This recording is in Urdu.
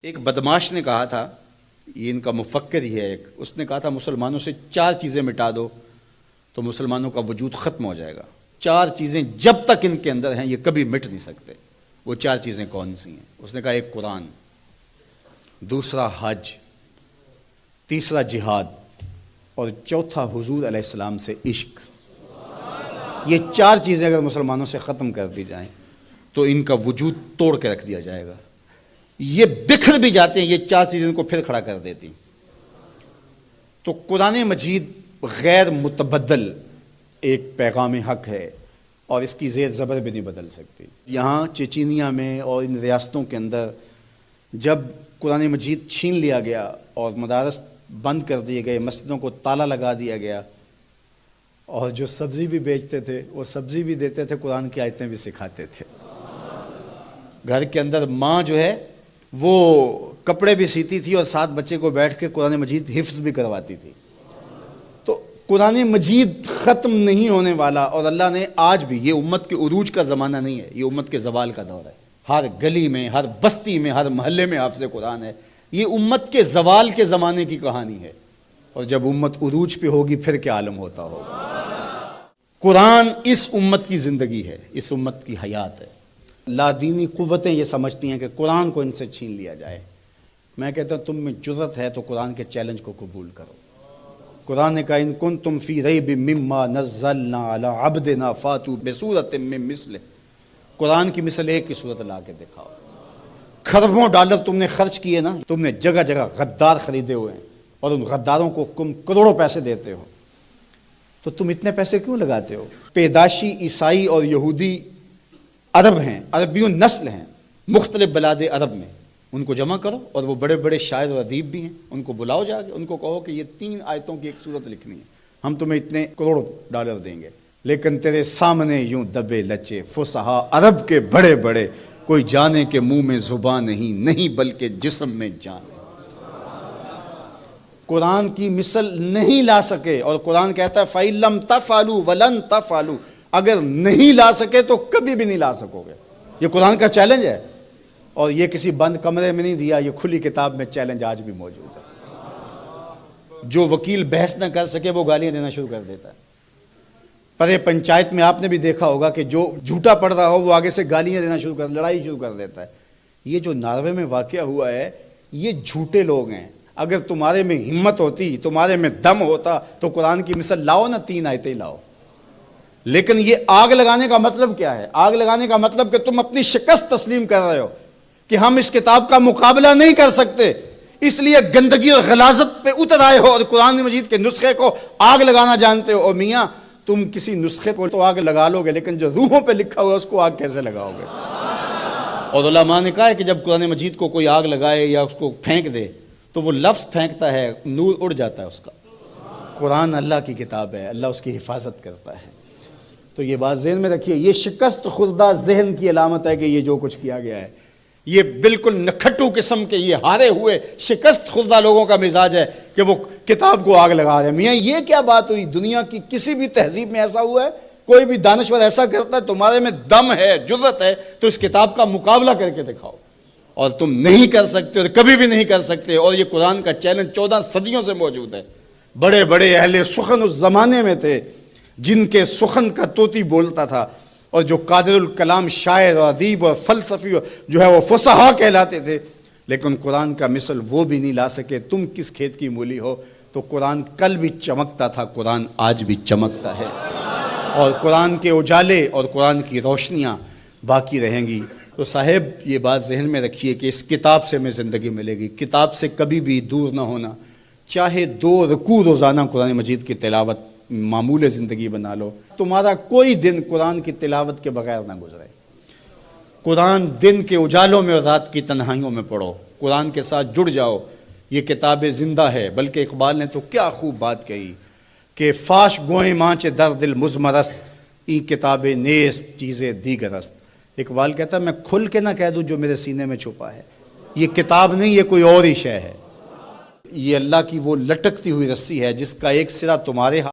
ایک بدماش نے کہا تھا، یہ ان کا مفکر ہی ہے ایک، اس نے کہا تھا مسلمانوں سے 4 چیزیں مٹا دو تو مسلمانوں کا وجود ختم ہو جائے گا۔ 4 چیزیں جب تک ان کے اندر ہیں یہ کبھی مٹ نہیں سکتے۔ وہ 4 چیزیں کون سی ہیں؟ اس نے کہا ایک قرآن، دوسرا حج، تیسرا جہاد اور چوتھا حضور علیہ السلام سے عشق۔ یہ 4 چیزیں اگر مسلمانوں سے ختم کر دی جائیں تو ان کا وجود توڑ کے رکھ دیا جائے گا۔ یہ بکھر بھی جاتے ہیں، یہ 4 چیزیں ان کو پھر کھڑا کر دیتی۔ تو قرآن مجید غیر متبدل ایک پیغام حق ہے اور اس کی زیر زبر بھی نہیں بدل سکتی۔ یہاں چچینیا میں اور ان ریاستوں کے اندر جب قرآن مجید چھین لیا گیا اور مدارس بند کر دیے گئے، مسجدوں کو تالا لگا دیا گیا، اور جو سبزی بھی بیچتے تھے وہ سبزی بھی دیتے تھے، قرآن کی آیتیں بھی سکھاتے تھے۔ گھر کے اندر ماں جو ہے وہ کپڑے بھی سیتی تھی اور ساتھ بچے کو بیٹھ کے قرآن مجید حفظ بھی کرواتی تھی۔ تو قرآن مجید ختم نہیں ہونے والا، اور اللہ نے آج بھی، یہ امت کے عروج کا زمانہ نہیں ہے، یہ امت کے زوال کا دور ہے۔ ہر گلی میں، ہر بستی میں، ہر محلے میں حافظ قرآن ہے۔ یہ امت کے زوال کے زمانے کی کہانی ہے، اور جب امت عروج پہ ہوگی پھر کیا عالم ہوتا ہوگا۔ قرآن اس امت کی زندگی ہے، اس امت کی حیات ہے۔ لادینی قوتیں یہ سمجھتی ہیں کہ قرآن کو ان سے چھین لیا جائے۔ میں کہتا ہوں تم میں جرأت ہے تو قرآن کے چیلنج کو قبول کرو۔ قرآن نے کہا ان کنتم فی ریب مما نزلنا علی عبدنا فاتوا بسورۃ من مثلہ۔ قرآن کی مثل ایک کی صورت لا کے دکھاؤ۔ کھربوں ڈالر تم نے خرچ کیے نا، تم نے جگہ جگہ غدار خریدے ہوئے ہیں اور ان غداروں کو تم کروڑوں پیسے دیتے ہو، تو تم اتنے پیسے کیوں لگاتے ہو؟ پیدائشی عیسائی اور یہودی عرب ہیں، عربیوں نسل ہیں مختلف بلاد عرب میں، ان کو جمع کرو، اور وہ بڑے بڑے شاعر اور ادیب بھی ہیں، ان کو بلاؤ جا کے، ان کو کہو کہ یہ 3 آیتوں کی ایک صورت لکھنی ہے، ہم تمہیں اتنے کروڑ ڈالر دیں گے۔ لیکن تیرے سامنے یوں دبے لچے فصحا عرب کے بڑے بڑے، کوئی جانے کے منہ میں زبان نہیں بلکہ جسم میں جان ہے۔ قرآن کی مثل نہیں لا سکے، اور قرآن کہتا ہے فَإِن لَمْ تَفْعَلُوا وَلَن تَفْعَلُوا، اگر نہیں لا سکے تو کبھی بھی نہیں لا سکو گے۔ یہ قرآن کا چیلنج ہے، اور یہ کسی بند کمرے میں نہیں دیا، یہ کھلی کتاب میں چیلنج آج بھی موجود ہے۔ جو وکیل بحث نہ کر سکے وہ گالیاں دینا شروع کر دیتا ہے۔ پرے پنچایت میں آپ نے بھی دیکھا ہوگا کہ جو جھوٹا پڑ رہا ہو وہ آگے سے گالیاں دینا شروع کر، لڑائی شروع کر دیتا ہے۔ یہ جو ناروے میں واقعہ ہوا ہے، یہ جھوٹے لوگ ہیں۔ اگر تمہارے میں ہمت ہوتی، تمہارے میں دم ہوتا تو قرآن کی مثل لاؤ نا، 3 آیتیں لاؤ۔ لیکن یہ آگ لگانے کا مطلب کیا ہے؟ آگ لگانے کا مطلب کہ تم اپنی شکست تسلیم کر رہے ہو کہ ہم اس کتاب کا مقابلہ نہیں کر سکتے، اس لیے گندگی اور غلاظت پہ اتر آئے ہو اور قرآن مجید کے نسخے کو آگ لگانا جانتے ہو۔ اور میاں تم کسی نسخے کو تو آگ لگا لو گے، لیکن جو روحوں پہ لکھا ہوا ہے اس کو آگ کیسے لگاؤ گے؟ اور علماء نے کہا ہے کہ جب قرآن مجید کو کوئی آگ لگائے یا اس کو پھینک دے تو وہ لفظ پھینکتا ہے، نور اڑ جاتا ہے اس کا۔ قرآن اللہ کی کتاب ہے، اللہ اس کی حفاظت کرتا ہے۔ تو یہ بات ذہن میں رکھیے، یہ شکست خوردہ ذہن کی علامت ہے کہ یہ جو کچھ کیا گیا ہے، یہ بالکل نکھٹو قسم کے، یہ ہارے ہوئے شکست خوردہ لوگوں کا مزاج ہے کہ وہ کتاب کو آگ لگا رہے ہیں۔ میاں یہ کیا بات ہوئی؟ دنیا کی کسی بھی تہذیب میں ایسا ہوا ہے؟ کوئی بھی دانشور ایسا کرتا ہے؟ تمہارے میں دم ہے، جرأت ہے تو اس کتاب کا مقابلہ کر کے دکھاؤ، اور تم نہیں کر سکتے اور کبھی بھی نہیں کر سکتے۔ اور یہ قرآن کا چیلنج 14 صدیوں سے موجود ہے۔ بڑے بڑے اہل سخن اس زمانے میں تھے جن کے سخن کا طوطی بولتا تھا، اور جو قادر الکلام شاعر اور ادیب اور فلسفی جو ہے وہ فصحا کہلاتے تھے، لیکن قرآن کا مثل وہ بھی نہیں لا سکے۔ تم کس کھیت کی مولی ہو؟ تو قرآن کل بھی چمکتا تھا، قرآن آج بھی چمکتا ہے، اور قرآن کے اجالے اور قرآن کی روشنیاں باقی رہیں گی۔ تو صاحب یہ بات ذہن میں رکھیے کہ اس کتاب سے ہمیں زندگی ملے گی، کتاب سے کبھی بھی دور نہ ہونا۔ چاہے 2 رکوع روزانہ قرآن مجید کی تلاوت معمول زندگی بنا لو، تمہارا کوئی دن قرآن کی تلاوت کے بغیر نہ گزرے۔ قرآن دن کے اجالوں میں اور رات کی تنہائیوں میں پڑھو، قرآن کے ساتھ جڑ جاؤ۔ یہ کتاب زندہ ہے، بلکہ اقبال نے تو کیا خوب بات کہی کہ فاش گوئیں مانچ در دل مزمرست، این کتاب نیز چیزیں دیگر است۔ اقبال کہتا ہے میں کھل کے نہ کہہ دوں جو میرے سینے میں چھپا ہے، یہ کتاب نہیں، یہ کوئی اور ہی شے ہے۔ یہ اللہ کی وہ لٹکتی ہوئی رسی ہے جس کا ایک سرا تمہارے ہاتھ